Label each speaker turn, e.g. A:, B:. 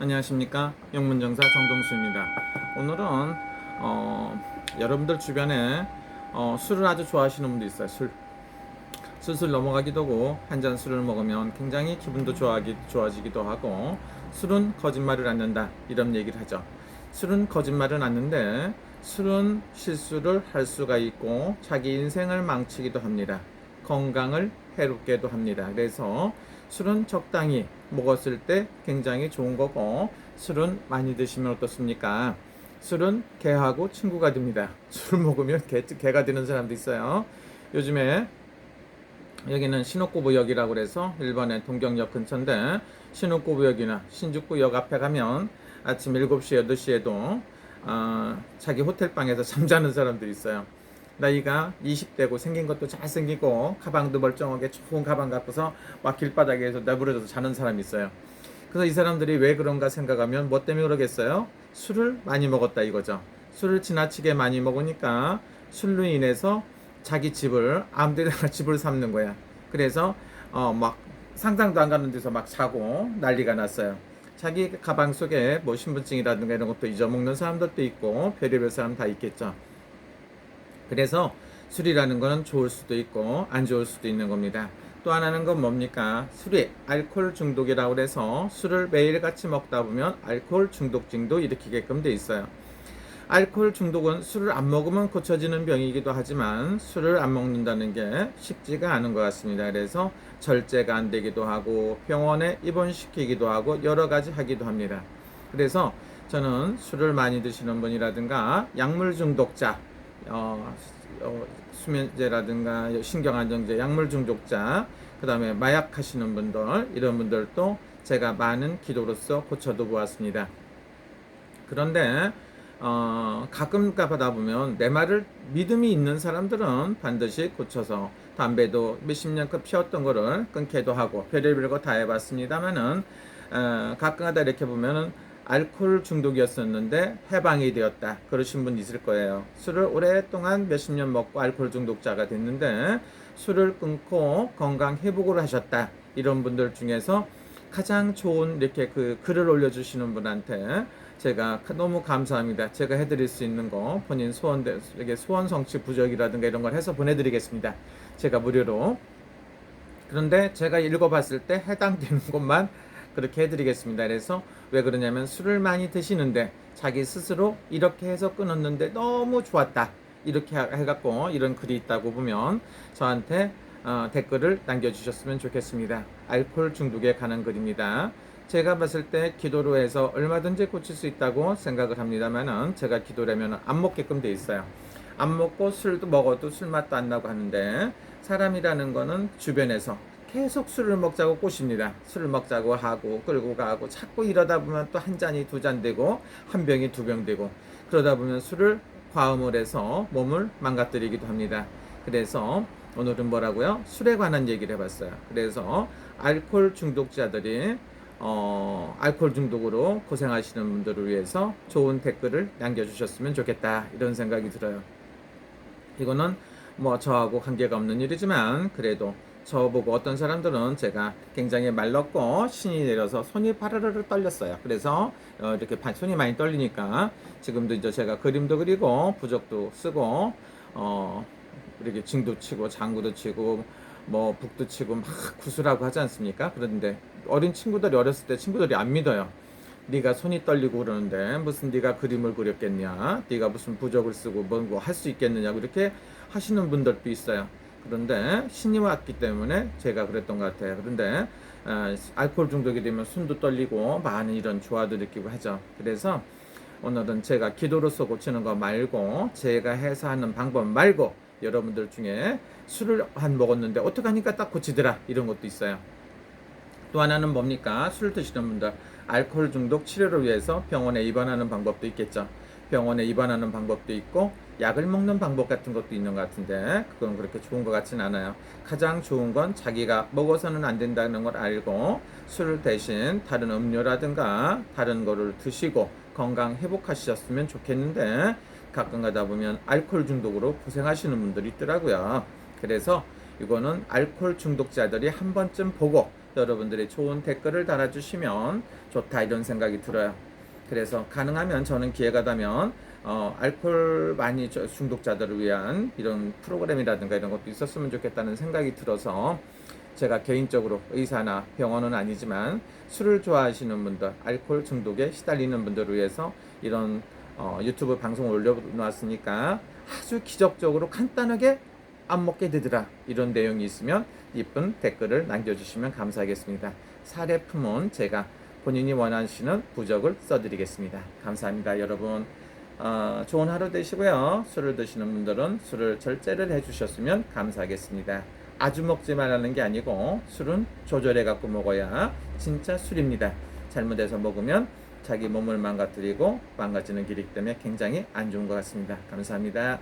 A: 안녕하십니까, 영문정사 정동수입니다. 오늘은 여러분들 주변에 술을 아주 좋아하시는 분도 있어요. 술술 넘어가기도 하고, 한 잔 술을 먹으면 굉장히 기분도 좋아지기도 하고, 술은 거짓말을 않는다, 이런 얘기를 하죠. 술은 거짓말은 않는데 술은 실수를 할 수가 있고 자기 인생을 망치기도 합니다. 건강을 해롭게도 합니다. 그래서 술은 적당히 먹었을 때 굉장히 좋은 거고, 술은 많이 드시면 어떻습니까? 술은 개하고 친구가 됩니다. 술 먹으면 개가 되는 사람도 있어요. 요즘에 여기는 신옥구부역이라고 그래서 일본의 동경역 근처인데, 신옥구부역이나 신주쿠역 앞에 가면 아침 7시, 8시에도 자기 호텔방에서 잠자는 사람들이 있어요. 나이가 20대고 생긴 것도 잘생기고 가방도 멀쩡하게 좋은 가방 갖고서 막 길바닥에서 내부러져서 자는 사람이 있어요. 그래서 이 사람들이 왜 그런가 생각하면 뭐 때문에 그러겠어요? 술을 많이 먹었다 이거죠. 술을 지나치게 많이 먹으니까 술로 인해서 자기 집을 아무데나 집을 삼는 거야. 그래서 막 상상도 안 가는 데서 막 자고 난리가 났어요. 자기 가방 속에 뭐 신분증이라든가 이런 것도 잊어먹는 사람들도 있고 별의별 사람 다 있겠죠. 그래서 술이라는 거는 좋을 수도 있고 안 좋을 수도 있는 겁니다. 또 하나는 건 뭡니까? 술이 알코올 중독이라고 해서 술을 매일같이 먹다 보면 알코올 중독증도 일으키게끔 돼 있어요. 알코올 중독은 술을 안 먹으면 고쳐지는 병이기도 하지만 술을 안 먹는다는 게 쉽지가 않은 것 같습니다. 그래서 절제가 안 되기도 하고 병원에 입원시키기도 하고 여러 가지 하기도 합니다. 그래서 저는 술을 많이 드시는 분이라든가 약물 중독자, 수면제라든가 신경안정제, 약물 중독자, 그 다음에 마약 하시는 분들, 이런 분들도 제가 많은 기도로서 고쳐도 보았습니다. 그런데 가끔 가다 보면 내 말을 믿음이 있는 사람들은 반드시 고쳐서, 담배도 몇십 년간 피웠던 거를 끊게도 하고 별의별 거 다 해봤습니다만은 가끔 가다 이렇게 보면은 알코올 중독이었었는데 해방이 되었다, 그러신 분 있을 거예요. 술을 오랫동안 몇십 년 먹고 알코올 중독자가 됐는데 술을 끊고 건강 회복을 하셨다, 이런 분들 중에서 가장 좋은 이렇게 그 글을 올려주시는 분한테 제가 너무 감사합니다. 제가 해드릴 수 있는 거 본인 소원 성취 부적이라든가 이런 걸 해서 보내드리겠습니다. 제가 무료로. 그런데 제가 읽어봤을 때 해당되는 것만 그렇게 해드리겠습니다. 그래서 왜 그러냐면 술을 많이 드시는데 자기 스스로 이렇게 해서 끊었는데 너무 좋았다, 이렇게 해갖고 이런 글이 있다고 보면 저한테 댓글을 남겨주셨으면 좋겠습니다. 알코올 중독에 관한 글입니다. 제가 봤을 때 기도로 해서 얼마든지 고칠 수 있다고 생각을 합니다만은, 제가 기도라면 안 먹게끔 돼 있어요. 안 먹고 술도 먹어도 술 맛도 안 나고 하는데, 사람이라는 거는 주변에서 계속 술을 먹자고 꼬십니다. 술을 먹자고 하고 끌고 가고 자꾸 이러다 보면 또 한 잔이 두 잔 되고 한 병이 두 병 되고, 그러다 보면 술을 과음을 해서 몸을 망가뜨리기도 합니다. 그래서 오늘은 뭐라고요? 술에 관한 얘기를 해봤어요. 그래서 알코올 중독자들이 알코올 중독으로 고생하시는 분들을 위해서 좋은 댓글을 남겨주셨으면 좋겠다, 이런 생각이 들어요. 이거는 뭐 저하고 관계가 없는 일이지만 그래도 저보고 어떤 사람들은 제가 굉장히 말랐고 신이 내려서 손이 파르르 떨렸어요. 그래서 이렇게 손이 많이 떨리니까 지금도 이제 제가 그림도 그리고 부적도 쓰고 이렇게 징도 치고 장구도 치고 뭐 북도 치고 막 구슬하고 하지 않습니까? 그런데 어린 친구들이, 어렸을 때 친구들이 안 믿어요. 네가 손이 떨리고 그러는데 무슨 네가 그림을 그렸겠냐, 네가 무슨 부적을 쓰고 뭐 할 수 있겠느냐고 이렇게 하시는 분들도 있어요. 그런데 신이 왔기 때문에 제가 그랬던 것 같아요. 그런데 알코올 중독이 되면 손도 떨리고 많은 이런 조화도 느끼고 하죠. 그래서 오늘은 제가 기도로서 고치는 거 말고, 제가 해서 하는 방법 말고, 여러분들 중에 술을 한 먹었는데 어떡하니까 딱 고치더라, 이런 것도 있어요. 또 하나는 뭡니까? 술 드시는 분들, 알코올 중독 치료를 위해서 병원에 입원하는 방법도 있겠죠. 병원에 입원하는 방법도 있고 약을 먹는 방법 같은 것도 있는 것 같은데, 그건 그렇게 좋은 것 같진 않아요. 가장 좋은 건 자기가 먹어서는 안 된다는 걸 알고 술 대신 다른 음료라든가 다른 거를 드시고 건강 회복하셨으면 좋겠는데, 가끔 가다 보면 알코올 중독으로 고생하시는 분들이 있더라고요. 그래서 이거는 알코올 중독자들이 한 번쯤 보고 여러분들이 좋은 댓글을 달아주시면 좋다 이런 생각이 들어요. 그래서 가능하면 저는 기회가 되면 알코올 많이 중독자들을 위한 이런 프로그램이라든가 이런 것도 있었으면 좋겠다는 생각이 들어서 제가 개인적으로 의사나 병원은 아니지만 술을 좋아하시는 분들, 알코올 중독에 시달리는 분들을 위해서 이런 유튜브 방송을 올려놓았으니까 아주 기적적으로 간단하게 안 먹게 되더라 이런 내용이 있으면 이쁜 댓글을 남겨주시면 감사하겠습니다. 사례 품은 제가 본인이 원하시는 부적을 써드리겠습니다. 감사합니다 여러분. 좋은 하루 되시고요. 술을 드시는 분들은 술을 절제를 해주셨으면 감사하겠습니다. 아주 먹지 말라는 게 아니고 술은 조절해 갖고 먹어야 진짜 술입니다. 잘못해서 먹으면 자기 몸을 망가뜨리고 망가지는 길이기 때문에 굉장히 안 좋은 것 같습니다. 감사합니다.